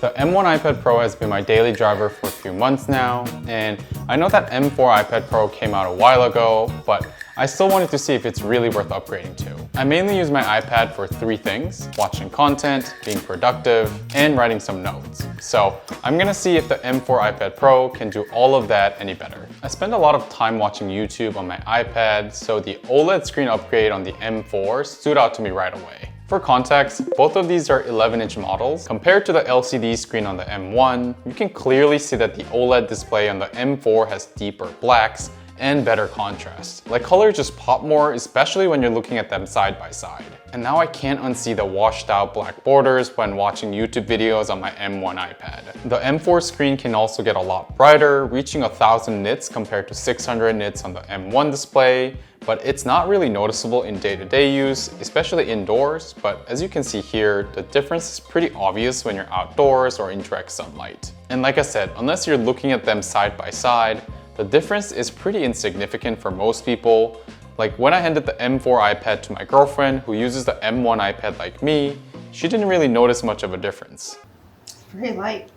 The M1 iPad Pro has been my daily driver for a few months now, and I know that M4 iPad Pro came out a while ago, but I still wanted to see if it's really worth upgrading to. I mainly use my iPad for three things: watching content, being productive, and writing some notes. So I'm gonna see if the M4 iPad Pro can do all of that any better. I spend a lot of time watching YouTube on my iPad, so the OLED screen upgrade on the M4 stood out to me right away. For context, both of these are 11-inch models. Compared to the LCD screen on the M1, you can clearly see that the OLED display on the M4 has deeper blacks and better contrast. Like, colors just pop more, especially when you're looking at them side by side. And now I can't unsee the washed out black borders when watching YouTube videos on my M1 iPad. The M4 screen can also get a lot brighter, reaching 1000 nits compared to 600 nits on the M1 display, but it's not really noticeable in day-to-day use, especially indoors. But as you can see here, the difference is pretty obvious when you're outdoors or in direct sunlight. And like I said, unless you're looking at them side by side, the difference is pretty insignificant for most people. Like, when I handed the M4 iPad to my girlfriend who uses the M1 iPad like me, she didn't really notice much of a difference. It's very light.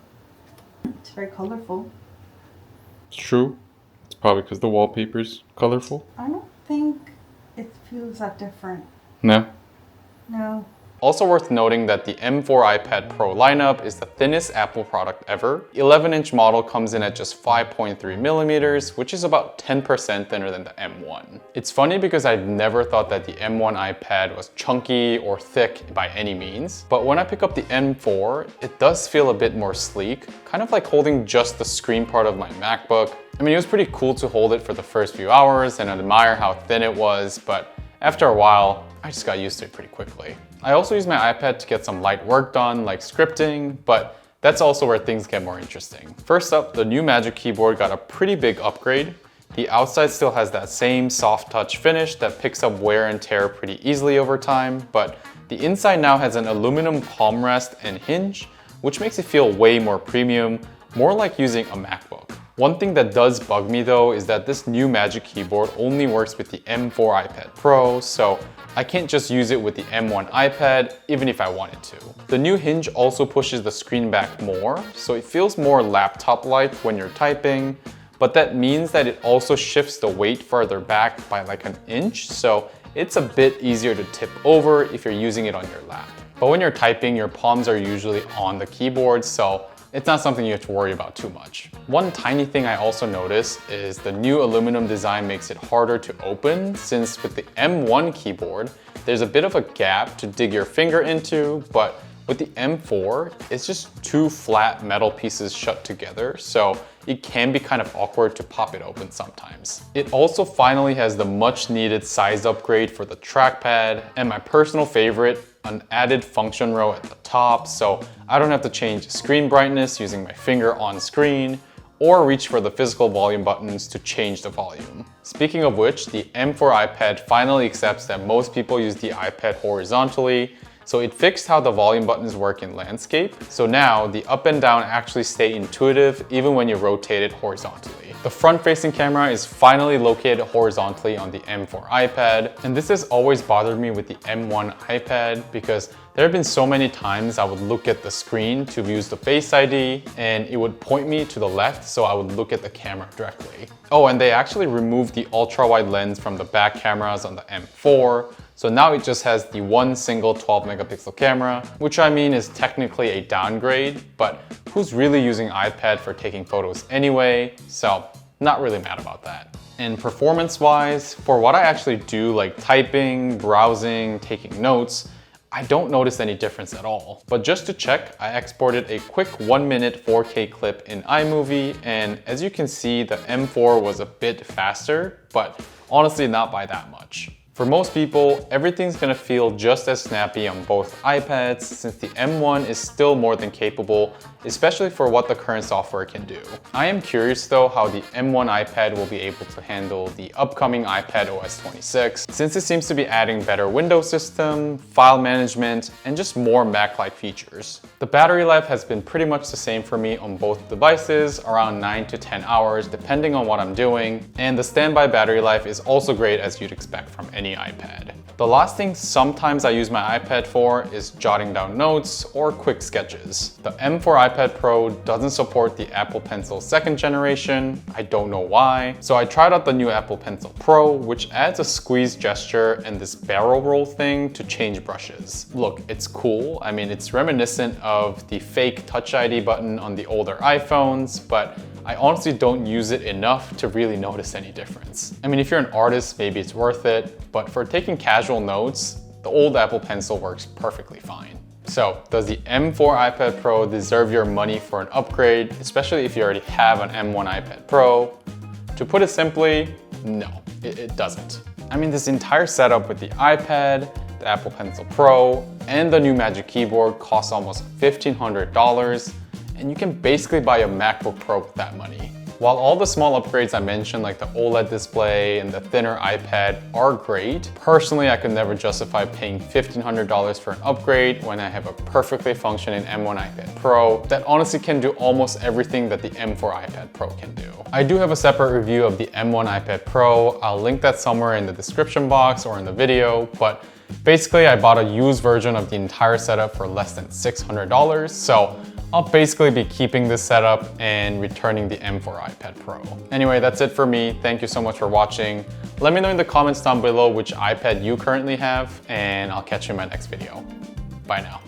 It's very colorful. It's true. It's probably because the wallpaper's colorful. I don't think it feels that different. No? No. Also worth noting that the M4 iPad Pro lineup is the thinnest Apple product ever. 11-inch model comes in at just 5.3 millimeters, which is about 10% thinner than the M1. It's funny because I'd never thought that the M1 iPad was chunky or thick by any means, but when I pick up the M4, it does feel a bit more sleek, kind of like holding just the screen part of my MacBook. I mean, it was pretty cool to hold it for the first few hours and admire how thin it was, but after a while, I just got used to it pretty quickly. I also use my iPad to get some light work done, like scripting, but that's also where things get more interesting. First up, the new Magic Keyboard got a pretty big upgrade. The outside still has that same soft touch finish that picks up wear and tear pretty easily over time, but the inside now has an aluminum palm rest and hinge, which makes it feel way more premium, more like using a MacBook. One thing that does bug me though is that this new Magic Keyboard only works with the M4 iPad Pro, so I can't just use it with the M1 iPad, even if I wanted to. The new hinge also pushes the screen back more, so it feels more laptop-like when you're typing, but that means that it also shifts the weight further back by like an inch, so it's a bit easier to tip over if you're using it on your lap. But when you're typing, your palms are usually on the keyboard, so it's not something you have to worry about too much. One tiny thing I also noticed is the new aluminum design makes it harder to open, since with the M1 keyboard, there's a bit of a gap to dig your finger into, but with the M4, it's just two flat metal pieces shut together, so it can be kind of awkward to pop it open sometimes. It also finally has the much needed size upgrade for the trackpad, and my personal favorite, an added function row at the top, so I don't have to change screen brightness using my finger on screen, or reach for the physical volume buttons to change the volume. Speaking of which, the M4 iPad finally accepts that most people use the iPad horizontally, so it fixed how the volume buttons work in landscape. So now the up and down actually stay intuitive even when you rotate it horizontally. The front-facing camera is finally located horizontally on the M4 iPad, and this has always bothered me with the M1 iPad because there have been so many times I would look at the screen to use the Face ID and it would point me to the left, so I would look at the camera directly. Oh, and they actually removed the ultra-wide lens from the back cameras on the M4, so now it just has the one single 12 megapixel camera, which I mean is technically a downgrade, but who's really using iPad for taking photos anyway? So not really mad about that. And performance-wise, for what I actually do, like typing, browsing, taking notes, I don't notice any difference at all. But just to check, I exported a quick 1-minute 4K clip in iMovie, and as you can see, the M4 was a bit faster, but honestly not by that much. For most people, everything's gonna feel just as snappy on both iPads, since the M1 is still more than capable, especially for what the current software can do. I am curious though how the M1 iPad will be able to handle the upcoming iPad OS 26, since it seems to be adding better Windows system, file management, and just more Mac-like features. The battery life has been pretty much the same for me on both devices, around 9 to 10 hours depending on what I'm doing, and the standby battery life is also great as you'd expect from any mini iPad. The last thing sometimes I use my iPad for is jotting down notes or quick sketches. The M4 iPad Pro doesn't support the Apple Pencil 2nd generation. I don't know why. So I tried out the new Apple Pencil Pro, which adds a squeeze gesture and this barrel roll thing to change brushes. Look, it's cool. I mean, it's reminiscent of the fake Touch ID button on the older iPhones, but I honestly don't use it enough to really notice any difference. I mean, if you're an artist, maybe it's worth it, but for taking casual notes, the old Apple Pencil works perfectly fine. So, does the M4 iPad Pro deserve your money for an upgrade, especially if you already have an M1 iPad Pro? To put it simply, no, it doesn't. I mean, this entire setup with the iPad, the Apple Pencil Pro, and the new Magic Keyboard costs almost $1,500, and you can basically buy a MacBook Pro with that money. While all the small upgrades I mentioned, like the OLED display and the thinner iPad, are great, personally I could never justify paying $1,500 for an upgrade when I have a perfectly functioning M1 iPad Pro that honestly can do almost everything that the M4 iPad Pro can do. I do have a separate review of the M1 iPad Pro. I'll link that somewhere in the description box or in the video, but basically I bought a used version of the entire setup for less than $600, so I'll basically be keeping this setup and returning the M4 iPad Pro. Anyway, that's it for me. Thank you so much for watching. Let me know in the comments down below which iPad you currently have, and I'll catch you in my next video. Bye now.